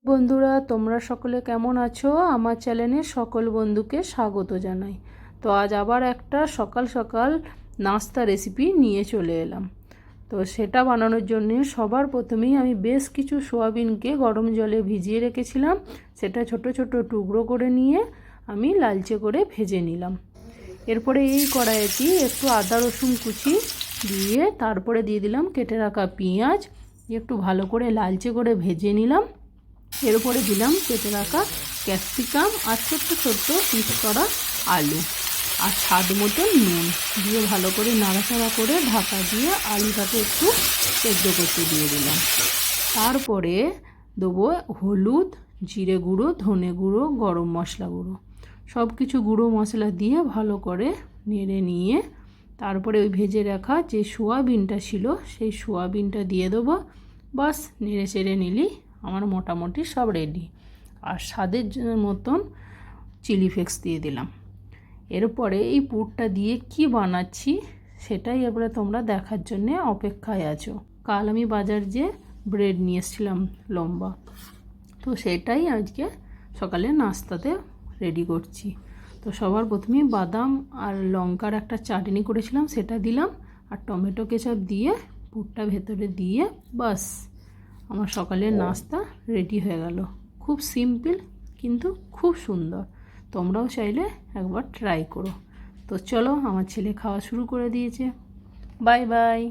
বন্ধুরা, তোমরা সকলে কেমন আছো? আমার চ্যানেলে সকল বন্ধুকে স্বাগত জানাই। তো আজ আবার একটা সকাল সকাল নাস্তা রেসিপি নিয়ে চলে এলাম। তো সেটা বানানোর জন্য সবার প্রথমেই আমি বেশ কিছু সোয়াবিনকে গরম জলে ভিজিয়ে রেখেছিলাম। সেটা ছোট ছোট টুকরো করে নিয়ে আমি লালচে করে ভেজে নিলাম। এরপরে এই কড়াইতে একটু আদা রসুন কুচি দিয়ে তারপরে দিয়ে দিলাম কেটে রাখা পেঁয়াজ, একটু ভালো করে লালচে করে ভেজে নিলাম। এর উপরে দিলাম কেটে রাখা ক্যাপসিকাম আর ছোট্ট ছোট্ট পিস করা আলু আর স্বাদ মতো নুন দিয়ে ভালো করে নাড়াচাড়া করে ঢাকা দিয়ে আলুটাকে একটু সেদ্ধ করতে দিয়ে দিলাম। তারপরে দেবো হলুদ, জিরে গুঁড়ো, ধনে গুঁড়ো, গরম মশলা গুঁড়ো, সব কিছু গুঁড়ো মশলা দিয়ে ভালো করে নেড়ে নিয়ে তারপরে ওই ভেজে রাখা যে সোয়াবিনটা ছিল সেই সোয়াবিনটা দিয়ে দেবো। বাস নেড়ে চেড়ে নিলি আমার মোটামুটি সব রেডি। আর স্বাদের মতন চিলি ফ্লেক্স দিয়ে দিলাম। এরপরে এই পুরটা দিয়ে কি বানাচ্ছি সেটাই এবারে তোমরা দেখার জন্যে অপেক্ষায় আছো। কাল আমি বাজার যে ব্রেড নিয়ে এসেছিলাম লম্বা, তো সেটাই আজকে সকালে নাস্তাতে রেডি করছি। তো সবার প্রথমে বাদাম আর লঙ্কার একটা চাটনি করেছিলাম সেটা দিলাম, আর টমেটো কেচাপ দিয়ে পুরটা ভেতরে দিয়ে বাস আমার সকালের নাস্তা রেডি হয়ে গেল। খুব সিম্পল কিন্তু খুব সুন্দর। তোমরাও চাইলে একবার ট্রাই করো। তো চলো, আমার ছেলে খাওয়া শুরু করে দিয়েছে। Bye bye.